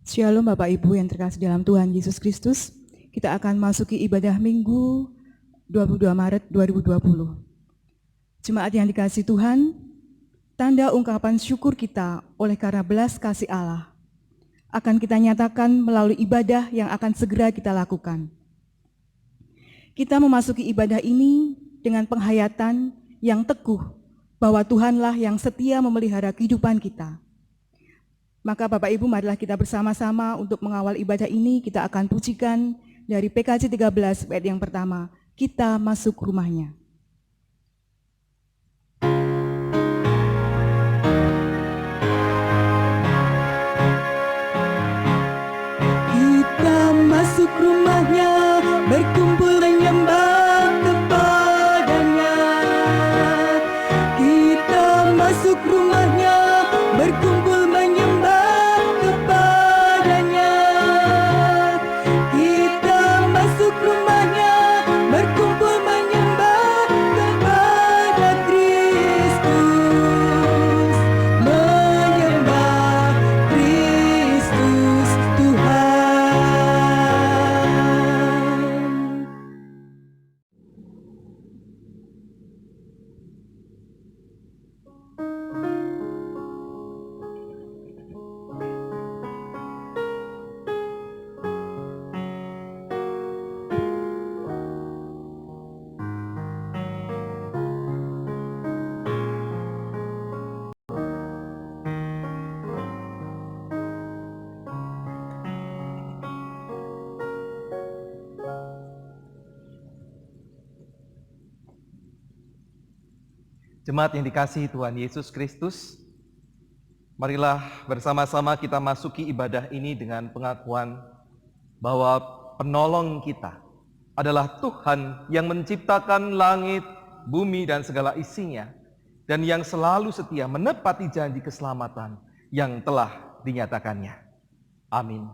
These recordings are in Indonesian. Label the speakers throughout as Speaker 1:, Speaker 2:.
Speaker 1: Shalom Bapak Ibu yang terkasih dalam Tuhan Yesus Kristus. Kita akan masuki ibadah Minggu 22 Maret 2020. Jemaat yang dikasihi Tuhan, tanda ungkapan syukur kita oleh karena belas kasih Allah akan kita nyatakan melalui ibadah yang akan segera kita lakukan. Kita memasuki ibadah ini dengan penghayatan yang teguh bahwa Tuhanlah yang setia memelihara kehidupan kita. Maka Bapak Ibu, marilah kita bersama-sama untuk mengawal ibadah ini. Kita akan pujikan dari PKJ 13 ayat yang pertama, kita masuk rumahnya. Kita masuk rumahnya, berkumpul menyembah kepadanya. Kita masuk rumahnya, berkumpul menyembah kepadanya. Kita masuk rumahnya, berkumpul menyembah kepada Kristus. Menyembah Kristus Tuhan.
Speaker 2: Jemaat yang dikasihi Tuhan Yesus Kristus, marilah bersama-sama kita masuki ibadah ini dengan pengakuan bahwa penolong kita adalah Tuhan yang menciptakan langit, bumi, dan segala isinya, dan yang selalu setia menepati janji keselamatan yang telah dinyatakannya. Amin.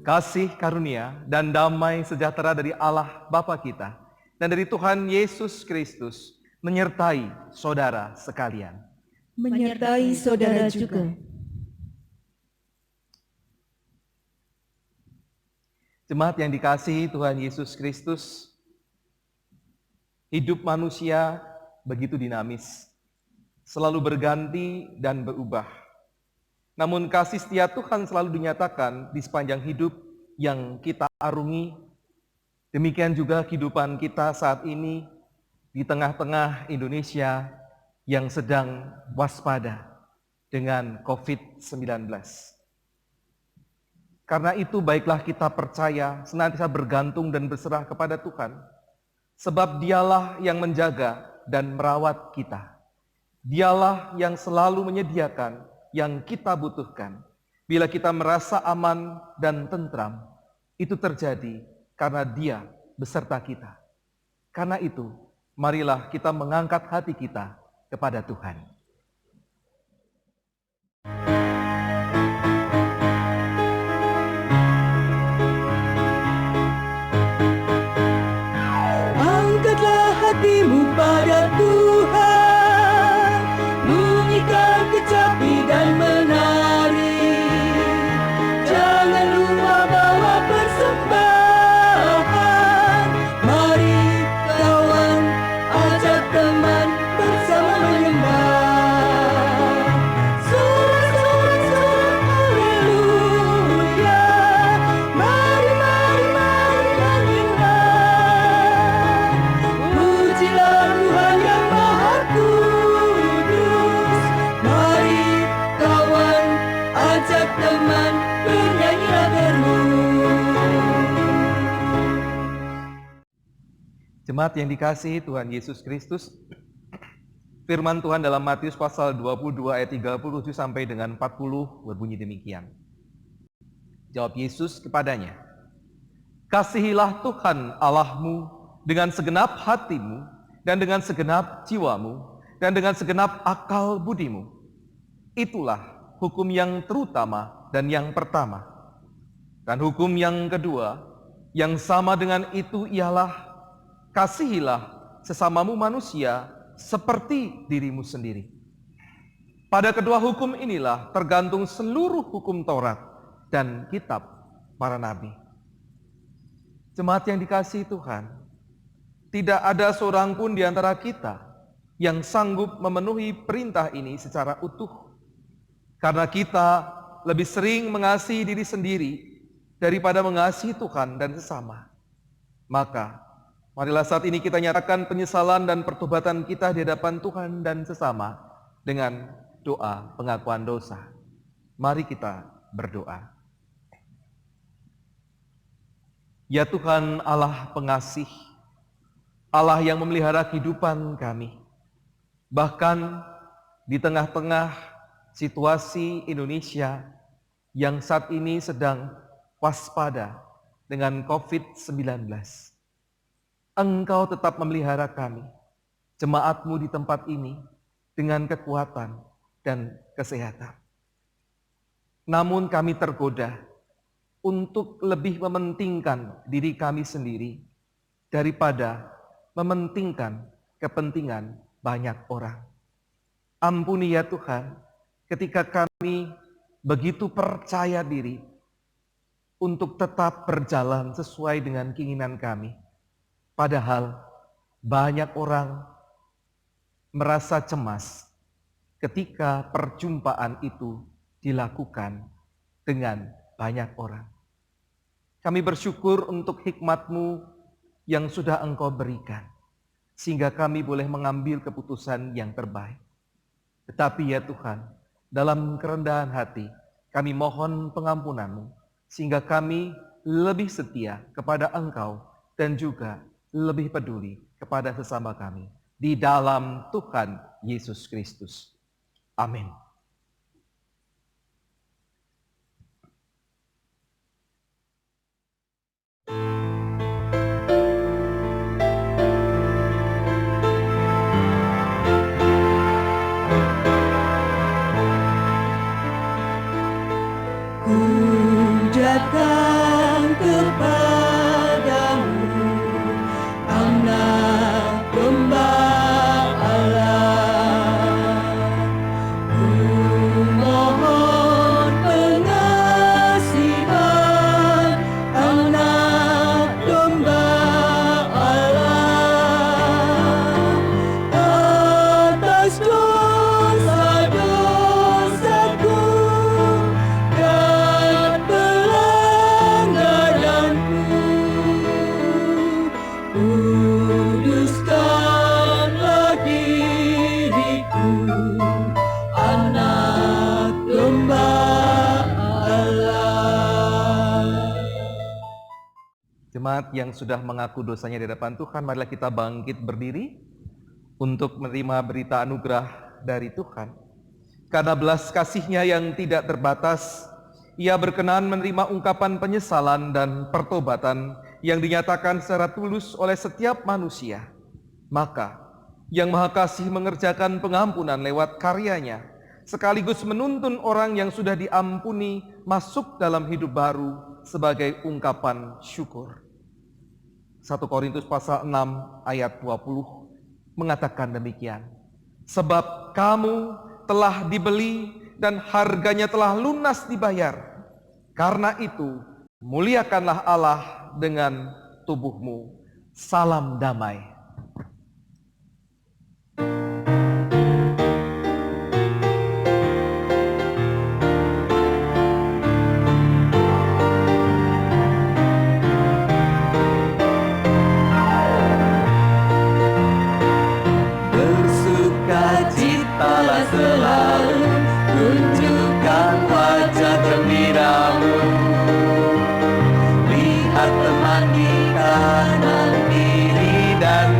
Speaker 2: Kasih karunia dan damai sejahtera dari Allah Bapa kita dan dari Tuhan Yesus Kristus menyertai saudara sekalian.
Speaker 1: Menyertai saudara juga.
Speaker 2: Jemaat yang dikasihi Tuhan Yesus Kristus, hidup manusia begitu dinamis, selalu berganti dan berubah. Namun kasih setia Tuhan selalu dinyatakan di sepanjang hidup yang kita arungi. Demikian juga kehidupan kita saat ini di tengah-tengah Indonesia yang sedang waspada dengan COVID-19. Karena itu baiklah kita percaya, senantiasa bergantung dan berserah kepada Tuhan, sebab Dialah yang menjaga dan merawat kita. Dialah yang selalu menyediakan yang kita butuhkan. Bila kita merasa aman dan tentram, itu terjadi karena Dia beserta kita. Karena itu, marilah kita mengangkat hati kita kepada Tuhan.
Speaker 1: Angkatlah hatimu pada Tuhan, bunyikan kecapi dan menari. Jangan lupa bawa persembahan. Mari kawan, ajak teman bersama menyembah. Sorak-sorak haleluya. Mari menyembah. Pujilah Tuhan yang Maha Kudus. Mari kawan, ajak teman, bernyanyilah terus.
Speaker 2: Jemaat yang dikasihi Tuhan Yesus Kristus, Firman Tuhan dalam Matius pasal 22 ayat 37 sampai dengan 40 berbunyi demikian. Jawab Yesus kepadanya, "Kasihilah Tuhan Allahmu dengan segenap hatimu dan dengan segenap jiwamu dan dengan segenap akal budimu. Itulah hukum yang terutama dan yang pertama. Dan hukum yang kedua, yang sama dengan itu ialah, kasihilah sesamamu manusia seperti dirimu sendiri. Pada kedua hukum inilah tergantung seluruh hukum Taurat dan kitab para nabi." Jemaat yang dikasihi Tuhan, tidak ada seorang pun di antara kita yang sanggup memenuhi perintah ini secara utuh. Karena kita lebih sering mengasihi diri sendiri daripada mengasihi Tuhan dan sesama. Maka, marilah saat ini kita nyatakan penyesalan dan pertobatan kita di hadapan Tuhan dan sesama dengan doa pengakuan dosa. Mari kita berdoa. Ya Tuhan Allah pengasih, Allah yang memelihara kehidupan kami. Bahkan di tengah-tengah situasi Indonesia yang saat ini sedang waspada dengan COVID-19. Engkau tetap memelihara kami, jemaat-Mu di tempat ini, dengan kekuatan dan kesehatan. Namun kami tergoda untuk lebih mementingkan diri kami sendiri daripada mementingkan kepentingan banyak orang. Ampuni ya Tuhan, ketika kami begitu percaya diri untuk tetap berjalan sesuai dengan keinginan kami. Padahal banyak orang merasa cemas ketika perjumpaan itu dilakukan dengan banyak orang. Kami bersyukur untuk hikmat-Mu yang sudah Engkau berikan, sehingga kami boleh mengambil keputusan yang terbaik. Tetapi ya Tuhan, dalam kerendahan hati, kami mohon pengampunan-Mu, sehingga kami lebih setia kepada Engkau dan juga lebih peduli kepada sesama kami. Di dalam Tuhan Yesus Kristus. Amin.
Speaker 1: Datang kepadamu, Anak Domba Allah. Ku mohon pengasihan, Anak Domba Allah, atas dosa-dosaku dan kuduskanlah diriku, Anak Domba Allah.
Speaker 2: Jemaat yang sudah mengaku dosanya di hadapan Tuhan, marilah kita bangkit berdiri untuk menerima berita anugerah dari Tuhan. Karena belas kasih-Nya yang tidak terbatas, Ia berkenan menerima ungkapan penyesalan dan pertobatan yang dinyatakan secara tulus oleh setiap manusia. Maka, Yang Maha Kasih mengerjakan pengampunan lewat karyanya, sekaligus menuntun orang yang sudah diampuni masuk dalam hidup baru sebagai ungkapan syukur. 1 Korintus pasal 6 ayat 20 mengatakan demikian. Sebab kamu telah dibeli dan harganya telah lunas dibayar. Karena itu, muliakanlah Allah dengan tubuhmu. Salam damai.
Speaker 1: Bersukacitalah selalu, tunjukkan wajah gembiramu. Lihat teman di kanan kiri dan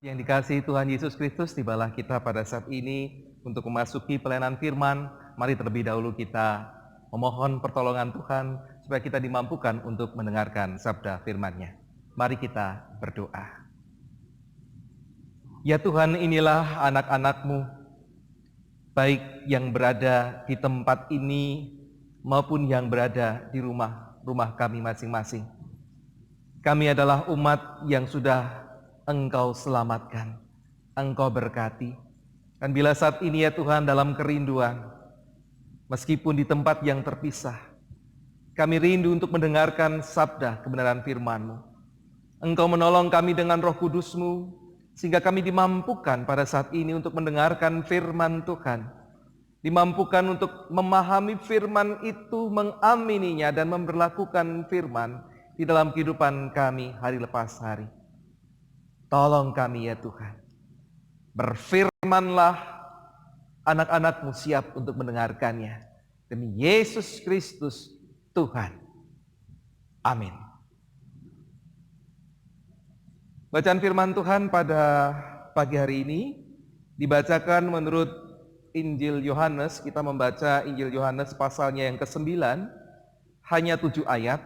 Speaker 2: Yang dikasihi Tuhan Yesus Kristus, tibalah kita pada saat ini untuk memasuki pelayanan firman. Mari terlebih dahulu kita memohon pertolongan Tuhan supaya kita dimampukan untuk mendengarkan sabda firman-Nya. Mari kita berdoa. Ya Tuhan, inilah anak-anak-Mu, baik yang berada di tempat ini maupun yang berada di rumah kami masing-masing. Kami adalah umat yang sudah Engkau selamatkan, Engkau berkati. Dan bila saat ini ya Tuhan dalam kerinduan, meskipun di tempat yang terpisah, kami rindu untuk mendengarkan sabda kebenaran firman-Mu. Engkau menolong kami dengan Roh Kudus-Mu, sehingga kami dimampukan pada saat ini untuk mendengarkan firman Tuhan. Dimampukan untuk memahami firman itu, mengamininya dan memberlakukan firman di dalam kehidupan kami hari lepas hari. Tolong kami ya Tuhan, berfirmanlah, anak-anak-Mu siap untuk mendengarkannya. Demi Yesus Kristus Tuhan. Amin. Bacaan firman Tuhan pada pagi hari ini dibacakan menurut Injil Yohanes. Kita membaca Injil Yohanes pasalnya yang ke-9, hanya 7 ayat.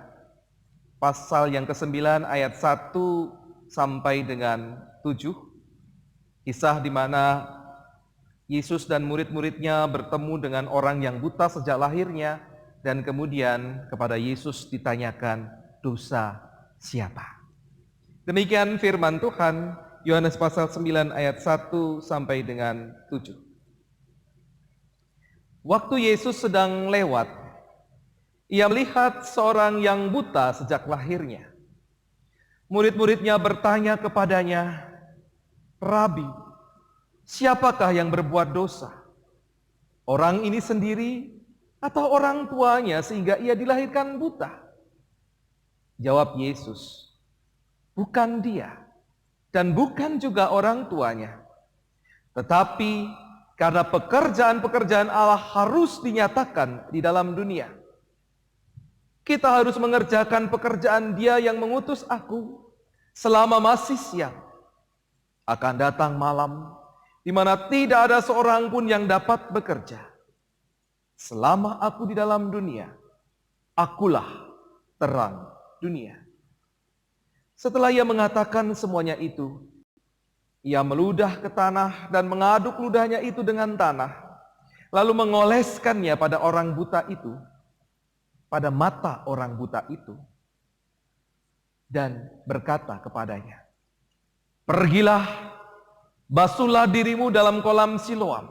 Speaker 2: Pasal yang ke-9 ayat 1 sampai dengan 7, kisah di mana Yesus dan murid-muridnya bertemu dengan orang yang buta sejak lahirnya, dan kemudian kepada Yesus ditanyakan, dosa siapa? Demikian firman Tuhan, Yohanes pasal 9 ayat 1 sampai dengan 7. Waktu Yesus sedang lewat, Ia melihat seorang yang buta sejak lahirnya. Murid-muridnya bertanya kepadanya, Rabi, siapakah yang berbuat dosa? Orang ini sendiri atau orang tuanya sehingga ia dilahirkan buta? Jawab Yesus, bukan dia dan bukan juga orang tuanya. Tetapi karena pekerjaan-pekerjaan Allah harus dinyatakan di dalam dunia. Kita harus mengerjakan pekerjaan Dia yang mengutus aku selama masih siang. Akan datang malam di mana tidak ada seorang pun yang dapat bekerja. Selama aku di dalam dunia, akulah terang dunia. Setelah Ia mengatakan semuanya itu, Ia meludah ke tanah dan mengaduk ludahnya itu dengan tanah, lalu mengoleskannya pada orang buta itu, pada mata orang buta itu, dan berkata kepadanya, pergilah, basuhlah dirimu dalam kolam Siloam.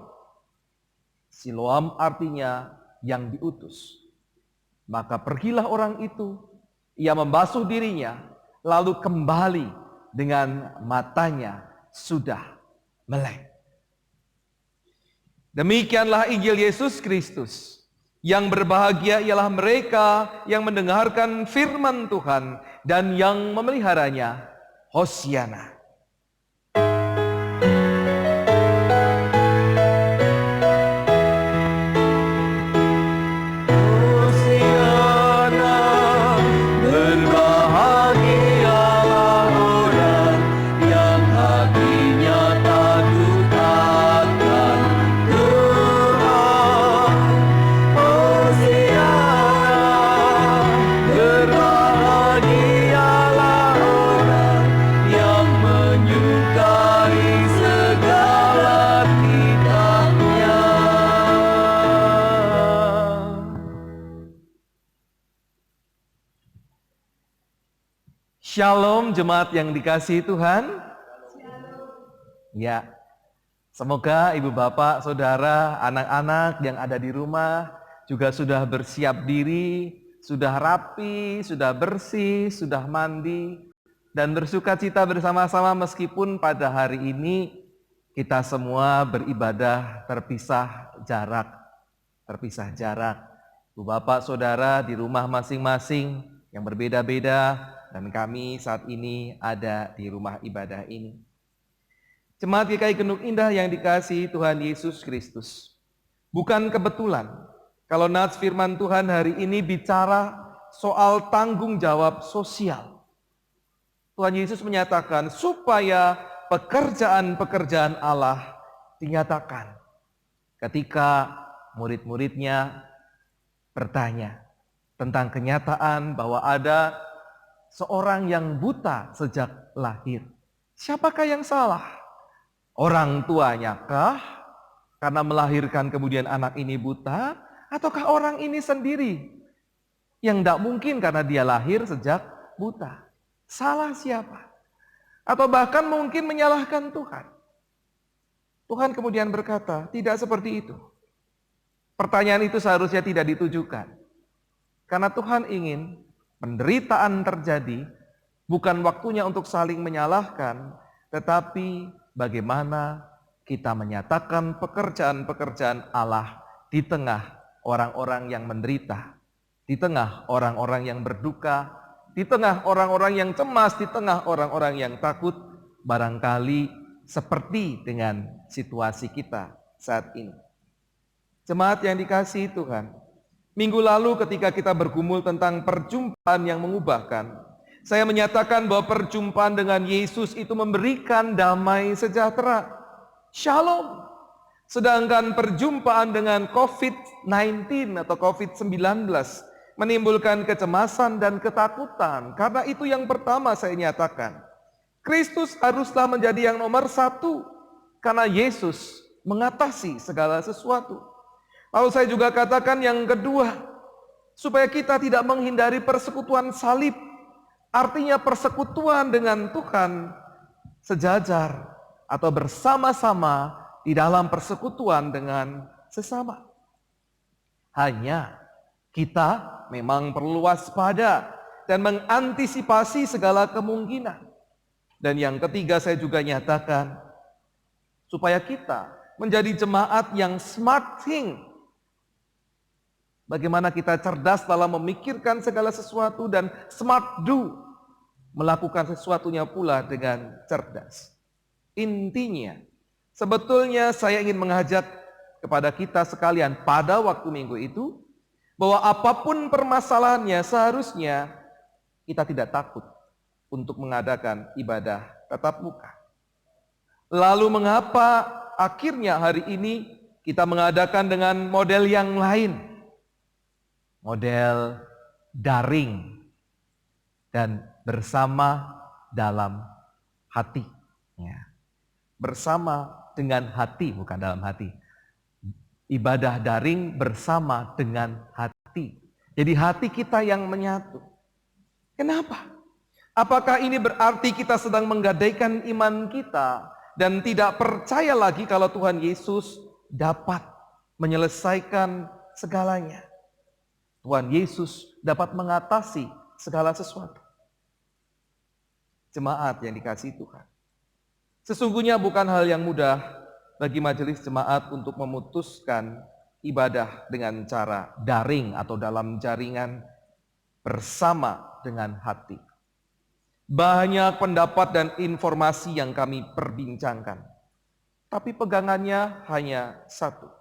Speaker 2: Siloam artinya yang diutus. Maka pergilah orang itu, ia membasuh dirinya, lalu kembali dengan matanya sudah melek. Demikianlah Injil Yesus Kristus. Yang berbahagia ialah mereka yang mendengarkan firman Tuhan dan yang memeliharanya. Hosiana. Shalom jemaat yang dikasihi Tuhan. Ya, semoga ibu bapak, saudara, anak-anak yang ada di rumah juga sudah bersiap diri, sudah rapi, sudah bersih, sudah mandi, dan bersuka cita bersama-sama meskipun pada hari ini kita semua beribadah terpisah jarak. Ibu bapak, saudara di rumah masing-masing yang berbeda-beda, dan kami saat ini ada di rumah ibadah ini. Jemaat GKI Genuk Indah yang dikasihi Tuhan Yesus Kristus. Bukan kebetulan kalau nats firman Tuhan hari ini bicara soal tanggung jawab sosial. Tuhan Yesus menyatakan supaya pekerjaan-pekerjaan Allah dinyatakan ketika murid-muridnya bertanya tentang kenyataan bahwa ada seorang yang buta sejak lahir. Siapakah yang salah? Orang tuanya kah? Karena melahirkan kemudian anak ini buta? Ataukah orang ini sendiri yang tidak mungkin karena dia lahir sejak buta? Salah siapa? Atau bahkan mungkin menyalahkan Tuhan. Tuhan kemudian berkata, tidak seperti itu. Pertanyaan itu seharusnya tidak ditujukan. Karena Tuhan ingin penderitaan terjadi, bukan waktunya untuk saling menyalahkan, tetapi bagaimana kita menyatakan pekerjaan-pekerjaan Allah di tengah orang-orang yang menderita, di tengah orang-orang yang berduka, di tengah orang-orang yang cemas, di tengah orang-orang yang takut, barangkali seperti dengan situasi kita saat ini. Jemaat yang dikasihi Tuhan, minggu lalu ketika kita bergumul tentang perjumpaan yang mengubahkan, saya menyatakan bahwa perjumpaan dengan Yesus itu memberikan damai sejahtera, shalom. Sedangkan perjumpaan dengan COVID-19 atau COVID-19 menimbulkan kecemasan dan ketakutan. Karena itu yang pertama saya nyatakan, Kristus haruslah menjadi yang nomor satu, karena Yesus mengatasi segala sesuatu. Lalu saya juga katakan yang kedua, supaya kita tidak menghindari persekutuan salib. Artinya persekutuan dengan Tuhan sejajar atau bersama-sama di dalam persekutuan dengan sesama. Hanya kita memang perlu waspada dan mengantisipasi segala kemungkinan. Dan yang ketiga saya juga nyatakan, supaya kita menjadi jemaat yang smart think. Bagaimana kita cerdas dalam memikirkan segala sesuatu dan smart do, melakukan sesuatunya pula dengan cerdas. Intinya, sebetulnya saya ingin mengajak kepada kita sekalian pada waktu minggu itu, bahwa apapun permasalahannya seharusnya kita tidak takut untuk mengadakan ibadah tatap muka. Lalu mengapa akhirnya hari ini kita mengadakan dengan model yang lain? Model daring dan bersama dalam hati. Ya. Bersama dengan hati, bukan dalam hati. Ibadah daring bersama dengan hati. Jadi hati kita yang menyatu. Kenapa? Apakah ini berarti kita sedang menggadaikan iman kita dan tidak percaya lagi kalau Tuhan Yesus dapat menyelesaikan segalanya? Tuhan Yesus dapat mengatasi segala sesuatu. Jemaat yang dikasihi Tuhan, sesungguhnya bukan hal yang mudah bagi majelis jemaat untuk memutuskan ibadah dengan cara daring atau dalam jaringan bersama dengan hati. Banyak pendapat dan informasi yang kami perbincangkan, tapi pegangannya hanya satu.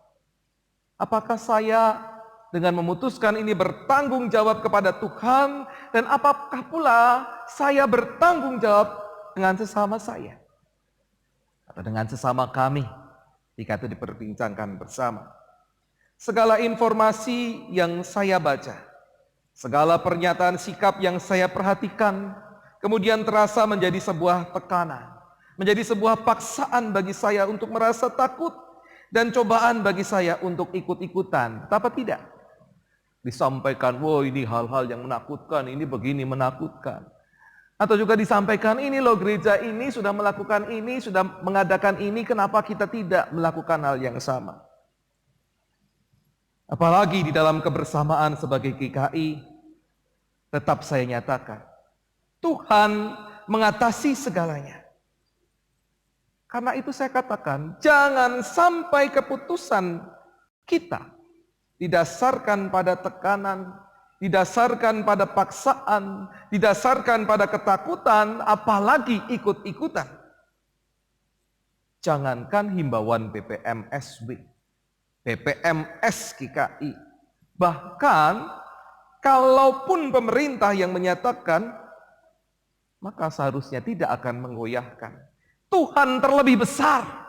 Speaker 2: Apakah saya dengan memutuskan ini bertanggung jawab kepada Tuhan, dan apakah pula saya bertanggung jawab dengan sesama saya atau dengan sesama kami jika itu diperbincangkan bersama. Segala informasi yang saya baca, segala pernyataan sikap yang saya perhatikan, kemudian terasa menjadi sebuah tekanan, menjadi sebuah paksaan bagi saya untuk merasa takut, dan cobaan bagi saya untuk ikut-ikutan. Tapi tidak disampaikan, wah ini hal-hal yang menakutkan, ini begini menakutkan. Atau juga disampaikan, ini loh gereja ini sudah melakukan ini, sudah mengadakan ini, kenapa kita tidak melakukan hal yang sama? Apalagi di dalam kebersamaan sebagai GKI, tetap saya nyatakan, Tuhan mengatasi segalanya. Karena itu saya katakan, jangan sampai keputusan kita didasarkan pada tekanan, didasarkan pada paksaan, didasarkan pada ketakutan, apalagi ikut-ikutan. Jangankan himbauan BPMSW, BPMS GKI, bahkan kalaupun pemerintah yang menyatakan, maka seharusnya tidak akan menggoyahkan. Tuhan terlebih besar.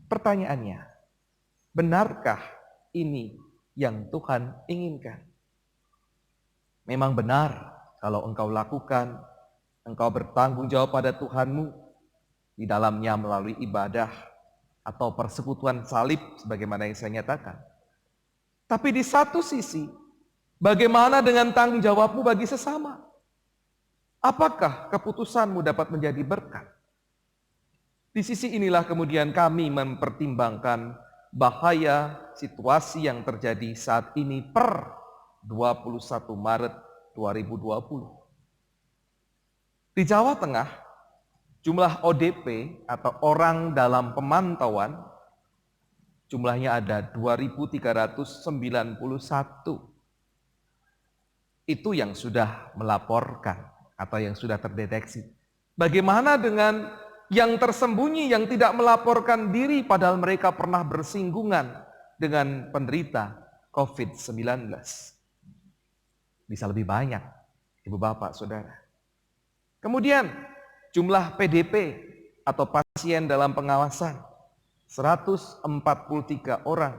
Speaker 2: Pertanyaannya, benarkah ini yang Tuhan inginkan? Memang benar kalau engkau lakukan, engkau bertanggung jawab pada Tuhanmu di dalamnya melalui ibadah atau persekutuan salib sebagaimana yang saya nyatakan. Tapi di satu sisi, bagaimana dengan tanggung jawabmu bagi sesama? Apakah keputusanmu dapat menjadi berkat? Di sisi inilah kemudian kami mempertimbangkan bahaya situasi yang terjadi saat ini per 21 Maret 2020. Di Jawa Tengah, jumlah ODP atau orang dalam pemantauan jumlahnya ada 2.391. Itu yang sudah melaporkan atau yang sudah terdeteksi. Bagaimana dengan yang tersembunyi, yang tidak melaporkan diri padahal mereka pernah bersinggungan dengan penderita COVID-19? Bisa lebih banyak, Ibu Bapak, Saudara. Kemudian jumlah PDP atau pasien dalam pengawasan 143 orang,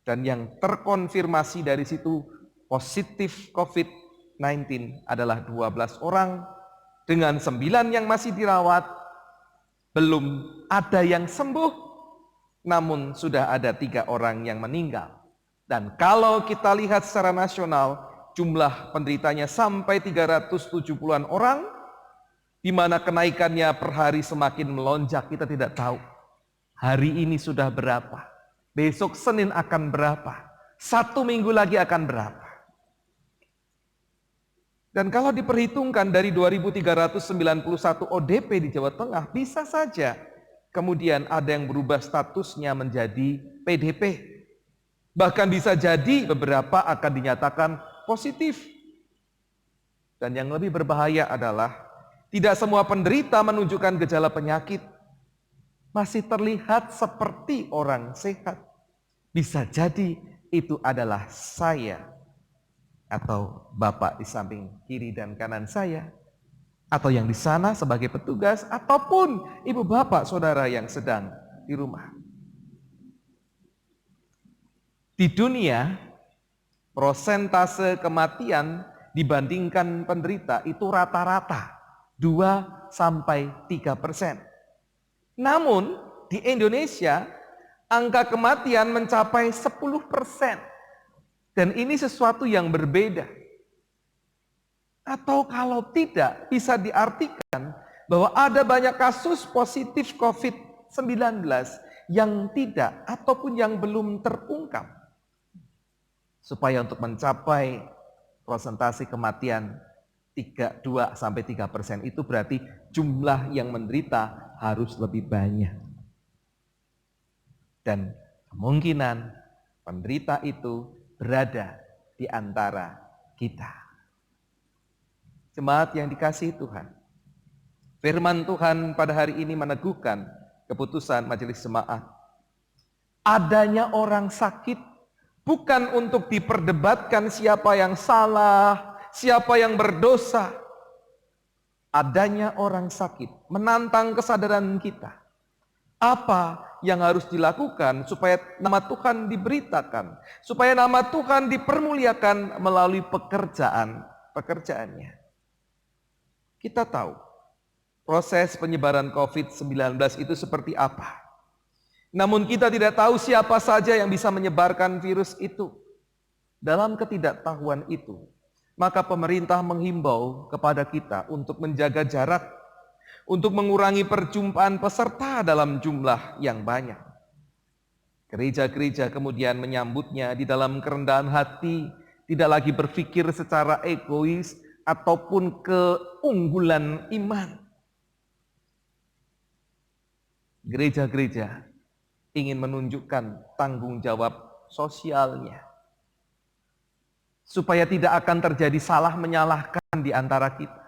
Speaker 2: dan yang terkonfirmasi dari situ positif COVID-19 adalah 12 orang, dengan 9 yang masih dirawat. Belum ada yang sembuh, namun sudah ada 3 orang yang meninggal. Dan kalau kita lihat secara nasional, jumlah penderitanya sampai 370-an orang, di mana kenaikannya per hari semakin melonjak. Kita tidak tahu hari ini sudah berapa, besok Senin akan berapa, 1 minggu lagi akan berapa. Dan kalau diperhitungkan dari 2.391 ODP di Jawa Tengah, bisa saja kemudian ada yang berubah statusnya menjadi PDP. Bahkan bisa jadi beberapa akan dinyatakan positif. Dan yang lebih berbahaya adalah tidak semua penderita menunjukkan gejala penyakit. Masih terlihat seperti orang sehat. Bisa jadi itu adalah saya, atau Bapak di samping kiri dan kanan saya, atau yang di sana sebagai petugas, ataupun Ibu Bapak Saudara yang sedang di rumah. Di dunia, prosentase kematian dibandingkan penderita itu rata-rata 2-3%. Namun di Indonesia angka kematian mencapai 10%. Dan ini sesuatu yang berbeda. Atau kalau tidak, bisa diartikan bahwa ada banyak kasus positif COVID-19 yang tidak ataupun yang belum terungkap. Supaya untuk mencapai persentase kematian 2-3% itu berarti jumlah yang menderita harus lebih banyak. Dan kemungkinan penderita itu berada di antara kita. Jemaat yang dikasihi Tuhan, firman Tuhan pada hari ini meneguhkan keputusan majelis jemaat. Adanya orang sakit bukan untuk diperdebatkan siapa yang salah, siapa yang berdosa. Adanya orang sakit menantang kesadaran kita. Apa yang harus dilakukan supaya nama Tuhan diberitakan, supaya nama Tuhan dipermuliakan melalui pekerjaannya. Kita tahu proses penyebaran COVID-19 itu seperti apa. Namun kita tidak tahu siapa saja yang bisa menyebarkan virus itu. Dalam ketidaktahuan itu, maka pemerintah menghimbau kepada kita untuk menjaga jarak, untuk mengurangi perjumpaan peserta dalam jumlah yang banyak. Gereja-gereja kemudian menyambutnya di dalam kerendahan hati, tidak lagi berpikir secara egois ataupun keunggulan iman. Gereja-gereja ingin menunjukkan tanggung jawab sosialnya, supaya tidak akan terjadi salah menyalahkan di antara kita.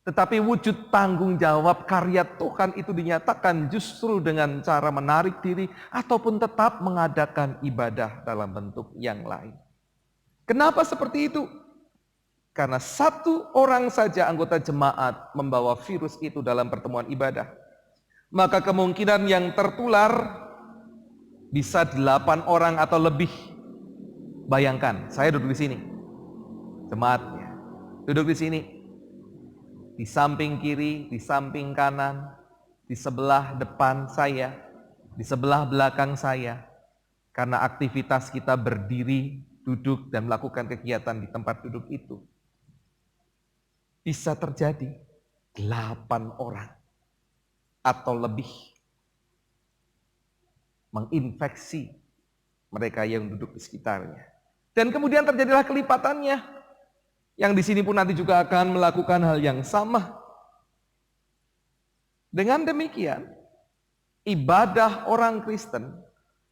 Speaker 2: Tetapi wujud tanggung jawab karya Tuhan itu dinyatakan justru dengan cara menarik diri ataupun tetap mengadakan ibadah dalam bentuk yang lain. Kenapa seperti itu? karena satu orang saja anggota jemaat membawa virus itu dalam pertemuan ibadah, maka kemungkinan yang tertular bisa 8 orang atau lebih. Bayangkan, saya duduk di sini, jemaatnya duduk di sini, di samping kiri, di samping kanan, di sebelah depan saya, di sebelah belakang saya. Karena aktivitas kita berdiri, duduk, dan melakukan kegiatan di tempat duduk itu, bisa terjadi 8 orang atau lebih menginfeksi mereka yang duduk di sekitarnya. Dan kemudian terjadilah kelipatannya, yang di sini pun nanti juga akan melakukan hal yang sama. Dengan demikian, ibadah orang Kristen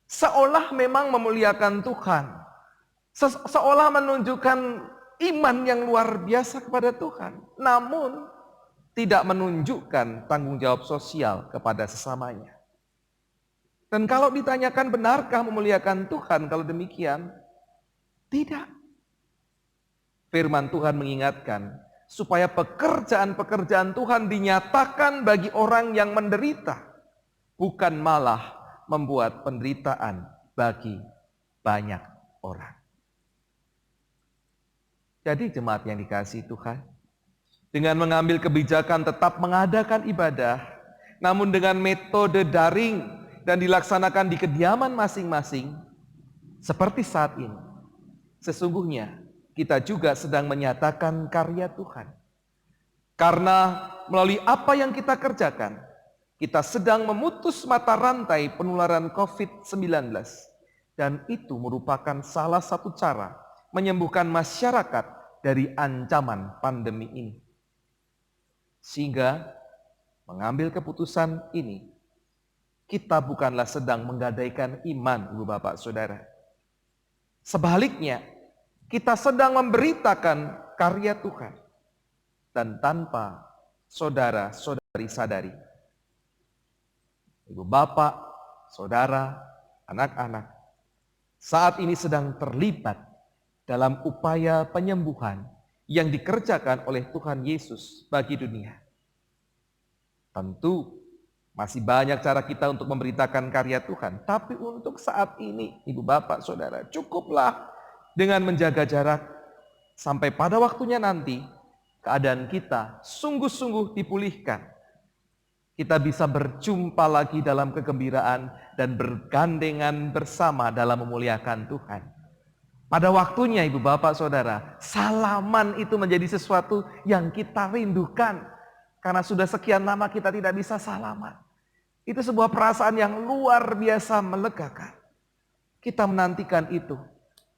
Speaker 2: seolah memang memuliakan Tuhan, seolah menunjukkan iman yang luar biasa kepada Tuhan, namun tidak menunjukkan tanggung jawab sosial kepada sesamanya. Dan kalau ditanyakan benarkah memuliakan Tuhan, kalau demikian, tidak. Firman Tuhan mengingatkan supaya pekerjaan-pekerjaan Tuhan dinyatakan bagi orang yang menderita, bukan malah membuat penderitaan bagi banyak orang. Jadi jemaat yang dikasihi Tuhan, dengan mengambil kebijakan tetap mengadakan ibadah, namun dengan metode daring dan dilaksanakan di kediaman masing-masing, seperti saat ini, sesungguhnya kita juga sedang menyatakan karya Tuhan. Karena melalui apa yang kita kerjakan, kita sedang memutus mata rantai penularan COVID-19. Dan itu merupakan salah satu cara menyembuhkan masyarakat dari ancaman pandemi ini. Sehingga mengambil keputusan ini, kita bukanlah sedang menggadaikan iman, Ibu Bapak Saudara. Sebaliknya, kita sedang memberitakan karya Tuhan. Dan tanpa saudara-saudari sadari, Ibu Bapak, Saudara, anak-anak, saat ini sedang terlibat dalam upaya penyembuhan yang dikerjakan oleh Tuhan Yesus bagi dunia. Tentu masih banyak cara kita untuk memberitakan karya Tuhan, tapi untuk saat ini, Ibu Bapak Saudara, cukuplah dengan menjaga jarak sampai pada waktunya nanti keadaan kita sungguh-sungguh dipulihkan. Kita bisa berjumpa lagi dalam kegembiraan dan bergandengan bersama dalam memuliakan Tuhan. Pada waktunya Ibu Bapak Saudara, salaman itu menjadi sesuatu yang kita rindukan. Karena sudah sekian lama kita tidak bisa salaman. Itu sebuah perasaan yang luar biasa melegakan. Kita menantikan itu.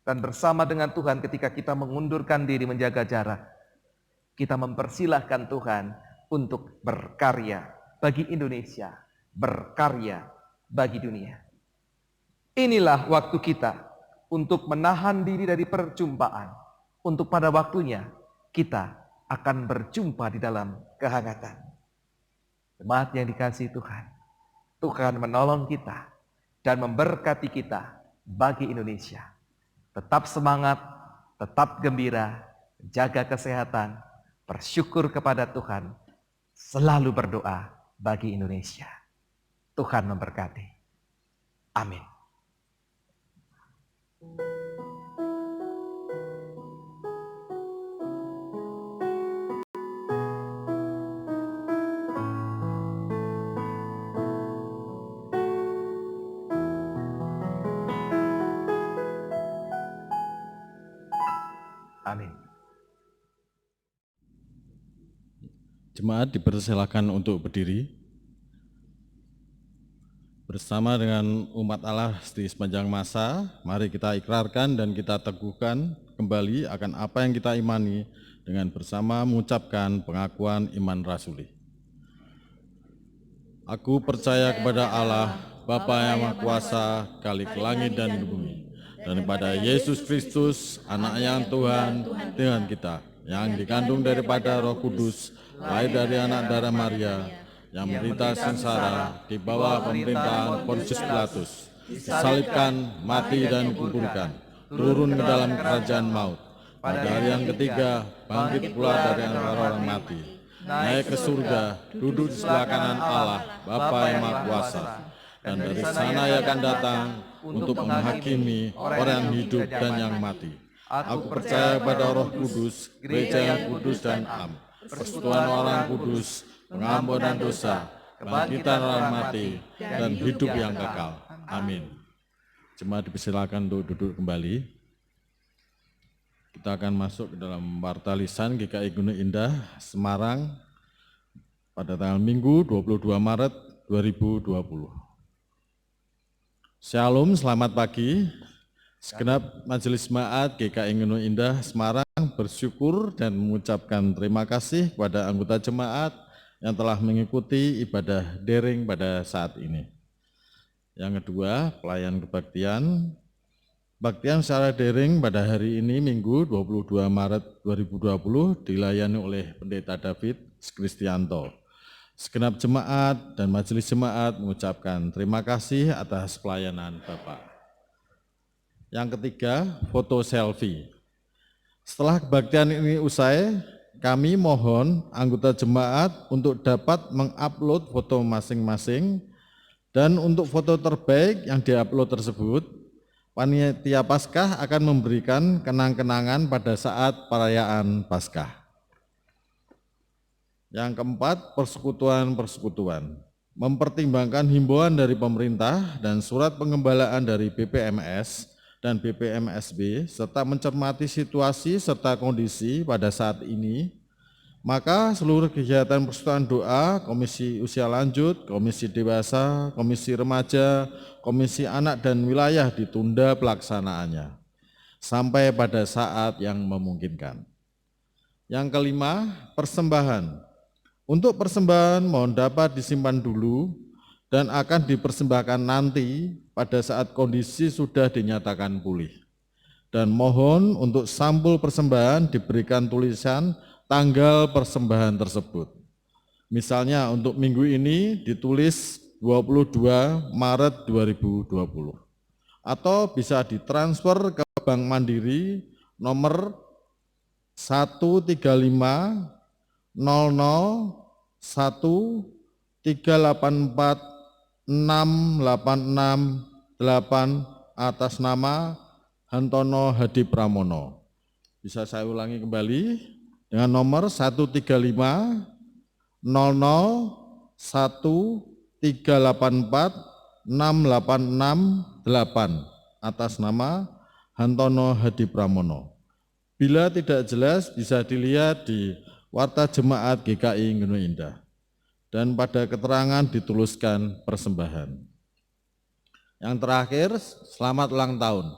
Speaker 2: Dan bersama dengan Tuhan ketika kita mengundurkan diri menjaga jarak, kita mempersilahkan Tuhan untuk berkarya bagi Indonesia, berkarya bagi dunia. Inilah waktu kita untuk menahan diri dari perjumpaan, untuk pada waktunya kita akan berjumpa di dalam kehangatan. Jemaat yang dikasihi Tuhan, Tuhan menolong kita dan memberkati kita bagi Indonesia. Tetap semangat, tetap gembira, jaga kesehatan, bersyukur kepada Tuhan, selalu berdoa bagi Indonesia. Tuhan memberkati. Amin. Amin.
Speaker 3: Jemaat dipersilakan untuk berdiri. Bersama dengan umat Allah di sepanjang masa, mari kita ikrarkan dan kita teguhkan kembali akan apa yang kita imani dengan bersama mengucapkan pengakuan iman rasuli. Aku percaya kepada Allah, Bapa yang Maha Kuasa, Khalik langit dan bumi, dan kepada Yesus Kristus, Anak-Nya Tuhan dengan kita, yang dikandung daripada Roh Kudus, lahir dari anak darah Maria, yang menderita sengsara di bawah pemerintahan Pontius Pilatus, disalibkan, mati dan dikuburkan, turun ke dalam kerajaan maut, pada hari yang ketiga bangkit pula dari antara orang mati, naik ke surga, duduk di sebelah kanan Allah, Bapa yang Maha Kuasa, dan dari sana ia akan datang untuk menghakimi orang yang hidup dan yang mati. Aku percaya pada Roh Kudus, gereja yang kudus dan am, persekutuan orang kudus, pengampunan dosa, kebangkitan orang mati, dan hidup yang kekal. Amin. Jemaat dipersilakan untuk duduk kembali. Kita akan masuk ke dalam warta lisan GKI Gunung Indah, Semarang, pada tanggal Minggu 22 Maret 2020. Shalom, selamat pagi. Segenap Majelis Jemaat GKI Gunung Indah, Semarang bersyukur dan mengucapkan terima kasih kepada anggota jemaat yang telah mengikuti ibadah daring pada saat ini. Yang kedua, pelayan kebaktian. Baktian secara daring pada hari ini Minggu 22 Maret 2020 dilayani oleh Pendeta David Kristianto. Segenap jemaat dan majelis jemaat mengucapkan terima kasih atas pelayanan Bapak. Yang ketiga, foto selfie. Setelah kebaktian ini usai, kami mohon anggota jemaat untuk dapat mengupload foto masing-masing, dan untuk foto terbaik yang diupload tersebut, panitia Paskah akan memberikan kenang-kenangan pada saat perayaan Paskah. Yang keempat, persekutuan-persekutuan. Mempertimbangkan himbauan dari pemerintah dan surat pengembalaan dari BPMS dan BPMSB, serta mencermati situasi serta kondisi pada saat ini, maka seluruh kegiatan persekutuan doa, komisi usia lanjut, komisi dewasa, komisi remaja, komisi anak dan wilayah ditunda pelaksanaannya sampai pada saat yang memungkinkan. Yang kelima, persembahan. Untuk persembahan mohon dapat disimpan dulu dan akan dipersembahkan nanti pada saat kondisi sudah dinyatakan pulih. Dan mohon untuk sampul persembahan diberikan tulisan tanggal persembahan tersebut. Misalnya untuk minggu ini ditulis 22 Maret 2020. Atau bisa ditransfer ke Bank Mandiri nomor 135 00 1 384 6868 atas nama Hantono Hadi Pramono. Bisa saya ulangi kembali dengan nomor 135 00 1 384 6868 atas nama Hantono Hadi Pramono. Bila tidak jelas bisa dilihat di Warta Jemaat GKI Gunung Indah. Dan pada keterangan dituliskan persembahan. Yang terakhir, selamat ulang tahun.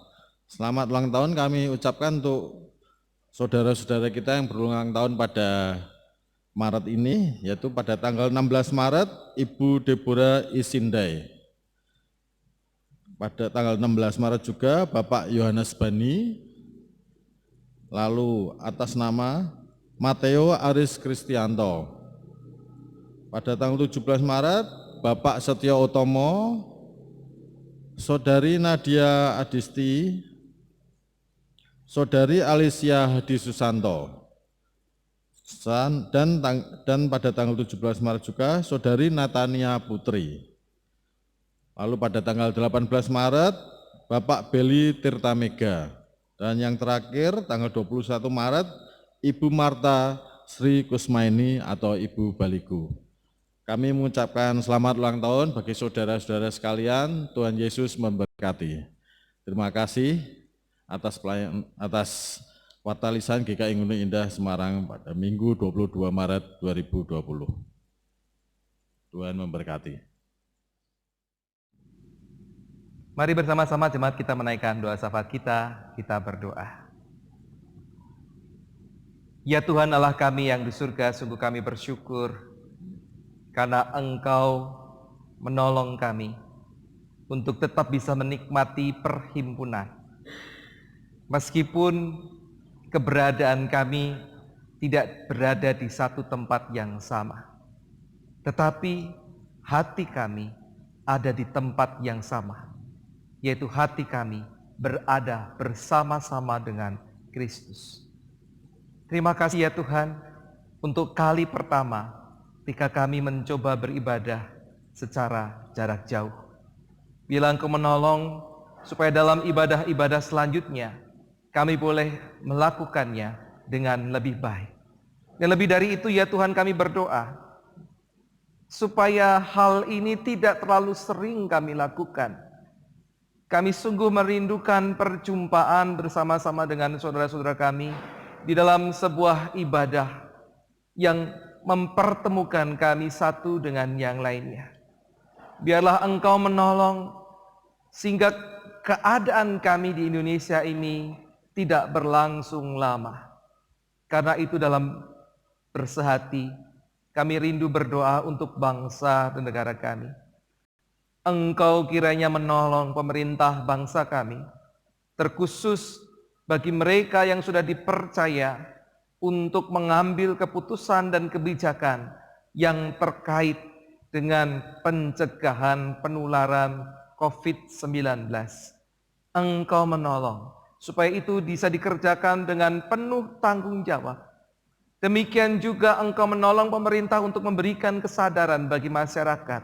Speaker 3: Selamat ulang tahun kami ucapkan untuk saudara-saudara kita yang berulang tahun pada Maret ini, yaitu pada tanggal 16 Maret, Ibu Deborah Isindai. Pada tanggal 16 Maret juga Bapak Yohanes Bani, lalu atas nama Mateo Aris Kristianto. Pada tanggal 17 Maret, Bapak Setio Utomo, Saudari Nadia Adisti, Saudari Alicia Hadi Susanto. Dan pada tanggal 17 Maret juga, Saudari Natania Putri. Lalu pada tanggal 18 Maret, Bapak Beli Tirtamega. Dan yang terakhir, tanggal 21 Maret, Ibu Marta Sri Kusmaini atau Ibu Baliku. Kami mengucapkan selamat ulang tahun bagi saudara-saudara sekalian. Tuhan Yesus memberkati. Terima kasih atas warta lisan GKI Gunung Indah Semarang pada Minggu 22 Maret 2020. Tuhan memberkati.
Speaker 2: Mari bersama-sama jemaat kita menaikkan doa syafaat kita berdoa. Ya Tuhan Allah kami yang di surga, sungguh kami bersyukur karena Engkau menolong kami untuk tetap bisa menikmati perhimpunan. Meskipun keberadaan kami tidak berada di satu tempat yang sama, tetapi hati kami ada di tempat yang sama, yaitu hati kami berada bersama-sama dengan Kristus. Terima kasih ya Tuhan, untuk kali pertama ketika kami mencoba beribadah secara jarak jauh. Bila Engkau menolong supaya dalam ibadah-ibadah selanjutnya kami boleh melakukannya dengan lebih baik. Dan lebih dari itu ya Tuhan, kami berdoa supaya hal ini tidak terlalu sering kami lakukan. Kami sungguh merindukan perjumpaan bersama-sama dengan saudara-saudara kami di dalam sebuah ibadah yang mempertemukan kami satu dengan yang lainnya. Biarlah Engkau menolong sehingga keadaan kami di Indonesia ini tidak berlangsung lama. Karena itu dalam bersehati kami rindu berdoa untuk bangsa dan negara kami. Engkau kiranya menolong pemerintah bangsa kami, terkhusus bagi mereka yang sudah dipercaya untuk mengambil keputusan dan kebijakan yang terkait dengan pencegahan penularan COVID-19. Engkau menolong supaya itu bisa dikerjakan dengan penuh tanggung jawab. Demikian juga Engkau menolong pemerintah untuk memberikan kesadaran bagi masyarakat,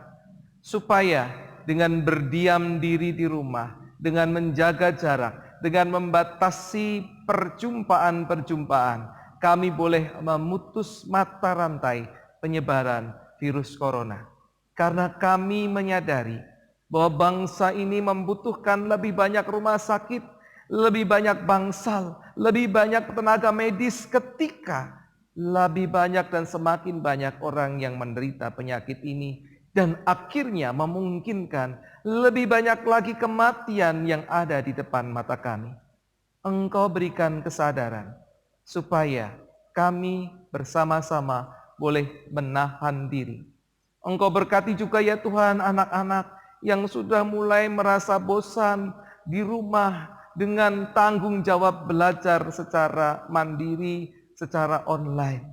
Speaker 2: supaya dengan berdiam diri di rumah, dengan menjaga jarak, dengan membatasi perjumpaan-perjumpaan, kami boleh memutus mata rantai penyebaran virus corona. Karena kami menyadari bahwa bangsa ini membutuhkan lebih banyak rumah sakit, lebih banyak bangsal, lebih banyak tenaga medis ketika lebih banyak dan semakin banyak orang yang menderita penyakit ini, dan akhirnya memungkinkan lebih banyak lagi kematian yang ada di depan mata kami. Engkau berikan kesadaran supaya kami bersama-sama boleh menahan diri. Engkau berkati juga ya Tuhan anak-anak yang sudah mulai merasa bosan di rumah dengan tanggung jawab belajar secara mandiri, secara online.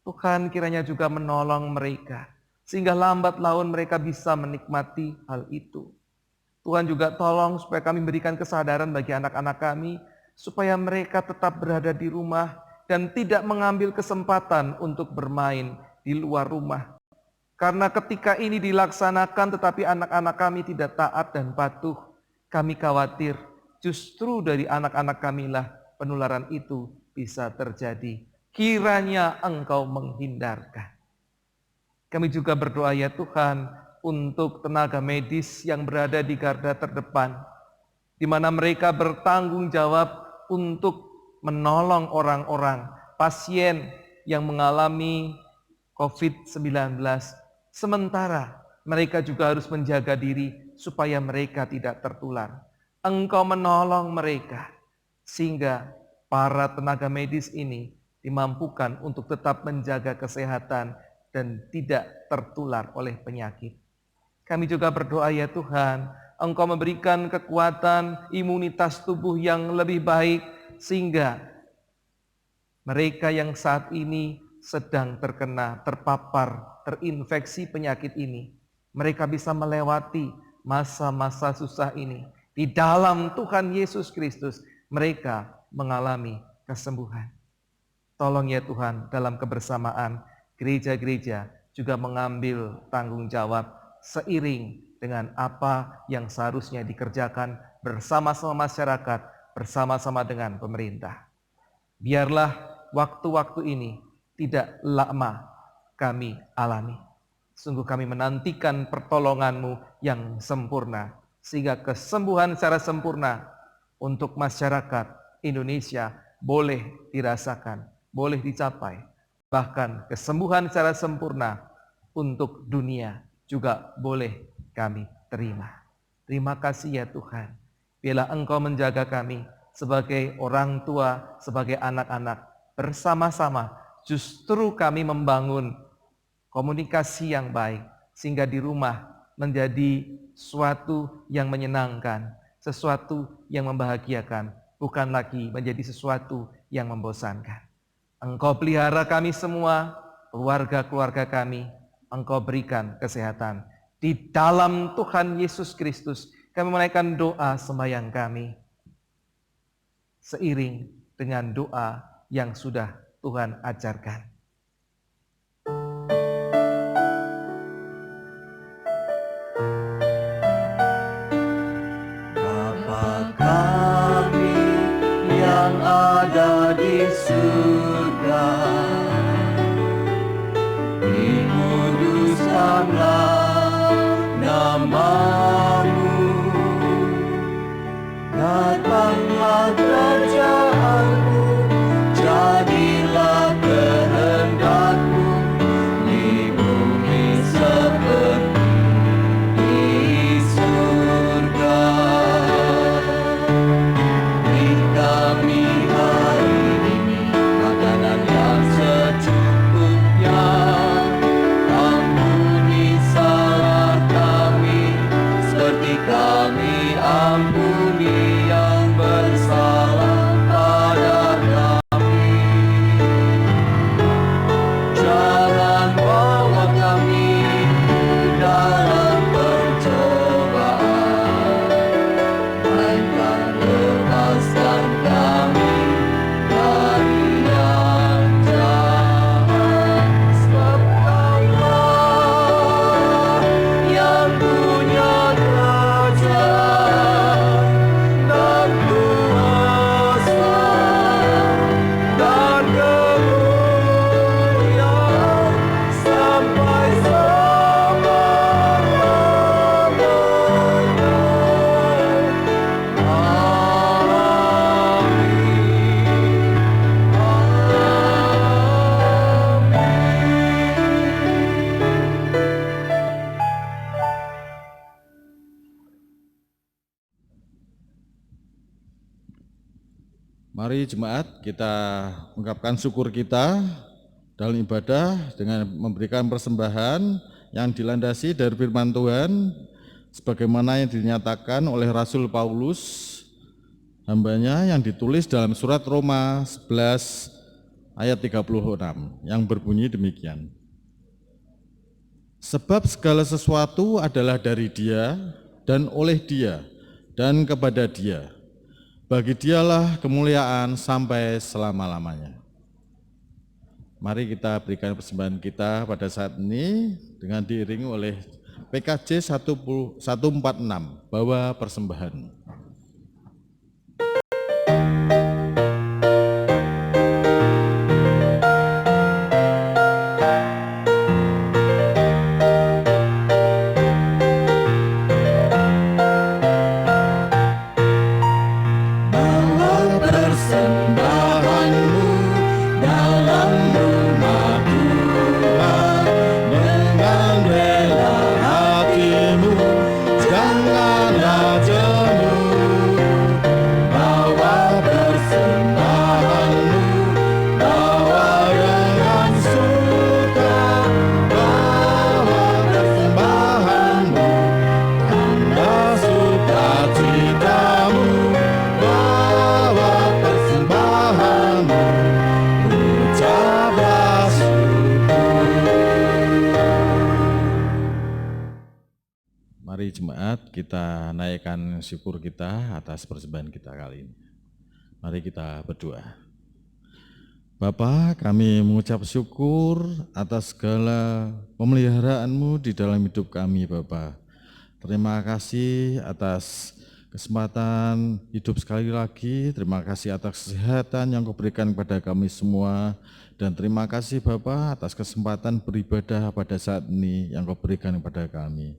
Speaker 2: Tuhan kiranya juga menolong mereka, sehingga lambat laun mereka bisa menikmati hal itu. Tuhan juga tolong supaya kami berikan kesadaran bagi anak-anak kami, supaya mereka tetap berada di rumah dan tidak mengambil kesempatan untuk bermain di luar rumah. Karena ketika ini dilaksanakan tetapi anak-anak kami tidak taat dan patuh, kami khawatir justru dari anak-anak kamilah penularan itu bisa terjadi. Kiranya Engkau menghindarkan. Kami juga berdoa ya Tuhan untuk tenaga medis yang berada di garda terdepan, di mana mereka bertanggung jawab untuk menolong orang-orang, pasien yang mengalami COVID-19. Sementara mereka juga harus menjaga diri supaya mereka tidak tertular. Engkau menolong mereka sehingga para tenaga medis ini dimampukan untuk tetap menjaga kesehatan dan tidak tertular oleh penyakit. Kami juga berdoa ya Tuhan, Engkau memberikan kekuatan imunitas tubuh yang lebih baik sehingga mereka yang saat ini sedang terpapar, terinfeksi penyakit ini, mereka bisa melewati masa-masa susah ini. Di dalam Tuhan Yesus Kristus mereka mengalami kesembuhan. Tolong ya Tuhan, dalam kebersamaan gereja-gereja juga mengambil tanggung jawab seiring dengan apa yang seharusnya dikerjakan bersama-sama masyarakat, bersama-sama dengan pemerintah. Biarlah waktu-waktu ini tidak lama kami alami. Sungguh kami menantikan pertolongan-Mu yang sempurna, sehingga kesembuhan secara sempurna untuk masyarakat Indonesia boleh dirasakan, boleh dicapai. Bahkan kesembuhan secara sempurna untuk dunia juga boleh kami terima. Terima kasih ya Tuhan. Bila Engkau menjaga kami sebagai orang tua, sebagai anak-anak, bersama-sama justru kami membangun komunikasi yang baik, sehingga di rumah menjadi sesuatu yang menyenangkan, sesuatu yang membahagiakan, bukan lagi menjadi sesuatu yang membosankan. Engkau pelihara kami semua, keluarga-keluarga kami, Engkau berikan kesehatan. Di dalam Tuhan Yesus Kristus, kami menaikkan doa sembahyang kami, seiring dengan doa yang sudah Tuhan ajarkan.
Speaker 4: Bapa kami yang ada di surga, dikuduskanlah namamu, datanglah kerajaanmu, jadilah kehendakmu di bumi seperti di surga. Beri kami hari ini makanan yang secukupnya, ampuni salah kami seperti kami ampuni yang bersalah pada kami. Jangan bawa kami dalam pencobaan, melainkan lepaskan kami dari yang jahat. Sebab Kaulah yang punya kerajaan dan kuasa dan kemuliaan sampai selama-lamanya.
Speaker 3: Mari jemaat kita ungkapkan syukur kita dalam ibadah dengan memberikan persembahan yang dilandasi dari firman Tuhan sebagaimana yang dinyatakan oleh Rasul Paulus hambanya yang ditulis dalam surat Roma 11 ayat 36 yang berbunyi demikian. Sebab segala sesuatu adalah dari Dia dan oleh Dia dan kepada Dia. Bagi Dialah kemuliaan sampai selama-lamanya. Mari kita berikan persembahan kita pada saat ini dengan diiringi oleh PKJ 146, bawa persembahan.
Speaker 4: Persembahanmu dalam rumah Tuhan dengan rela hatimu, janganlah jemu. Bawa persembahanmu, bawa dengan suka, bawa persembahanmu, tanda sukacitamu. Bawa persembahanmu, ucaplah syukur.
Speaker 3: Mari jemaat kita naikkan syukur kita atas persembahan kita kali ini. Mari kita berdoa. Bapa, kami mengucap syukur atas segala pemeliharaanmu di dalam hidup kami, Bapa. Terima kasih atas kesempatan hidup sekali lagi. Terima kasih atas kesehatan yang Kau berikan kepada kami semua. Dan terima kasih Bapa atas kesempatan beribadah pada saat ini yang Kau berikan kepada kami.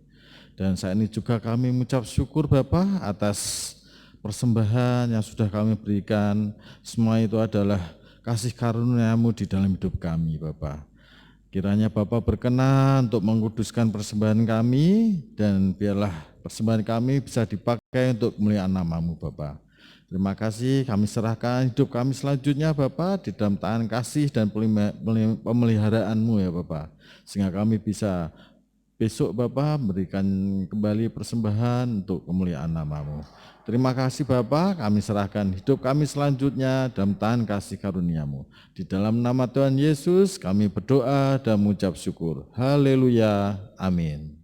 Speaker 3: Dan saat ini juga kami mengucap syukur Bapa atas persembahan yang sudah kami berikan. Semua itu adalah kasih karunia-Mu di dalam hidup kami Bapa. Kiranya Bapa berkenan untuk menguduskan persembahan kami dan biarlah persembahan kami bisa dipakai untuk kemuliaan nama-Mu Bapa. Terima kasih, kami serahkan hidup kami selanjutnya Bapa di dalam tangan kasih dan pemeliharaan-Mu ya Bapa. Sehingga kami bisa besok Bapa memberikan kembali persembahan untuk kemuliaan nama-Mu. Terima kasih Bapa, kami serahkan hidup kami selanjutnya dalam tangan kasih karunia-Mu. Di dalam nama Tuhan Yesus kami berdoa dan mengucap syukur. Haleluya. Amin.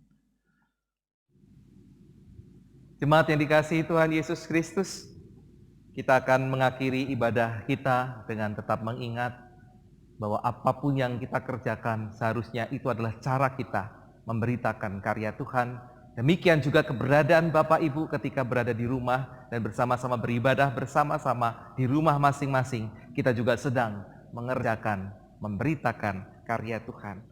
Speaker 2: Jemaat yang dikasihi Tuhan Yesus Kristus, Kita akan mengakhiri ibadah kita dengan tetap mengingat bahwa apapun yang kita kerjakan seharusnya itu adalah cara kita memberitakan karya Tuhan. Demikian juga keberadaan Bapak Ibu ketika berada di rumah dan bersama-sama beribadah bersama-sama di rumah masing-masing. Kita juga sedang mengerjakan, memberitakan karya Tuhan.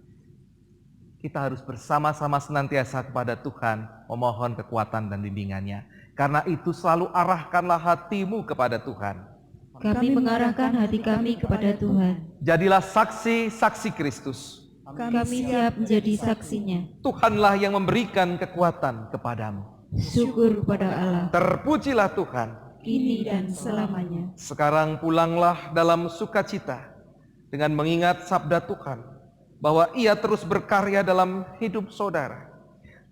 Speaker 2: Kita harus bersama-sama senantiasa kepada Tuhan memohon kekuatan dan bimbingannya. Karena itu selalu arahkanlah hatimu kepada Tuhan.
Speaker 5: Kami mengarahkan hati kami kepada Tuhan.
Speaker 2: Jadilah saksi-saksi Kristus.
Speaker 5: Kami siap menjadi saksinya.
Speaker 2: Tuhanlah yang memberikan kekuatan kepadamu.
Speaker 5: Syukur pada Allah,
Speaker 2: Terpujilah Tuhan.
Speaker 5: kini dan selamanya.
Speaker 2: Sekarang pulanglah dalam sukacita dengan mengingat sabda Tuhan bahwa Ia terus berkarya dalam hidup saudara.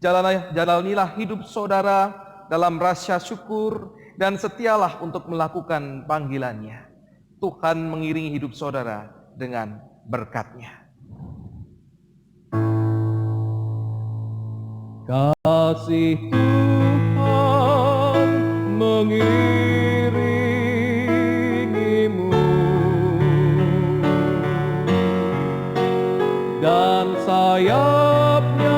Speaker 2: Jalanilah hidup saudara dalam rasa syukur dan setialah untuk melakukan panggilannya. Tuhan mengiringi hidup saudara dengan berkat-Nya.
Speaker 4: Kasih Tuhan mengiringimu dan sayapnya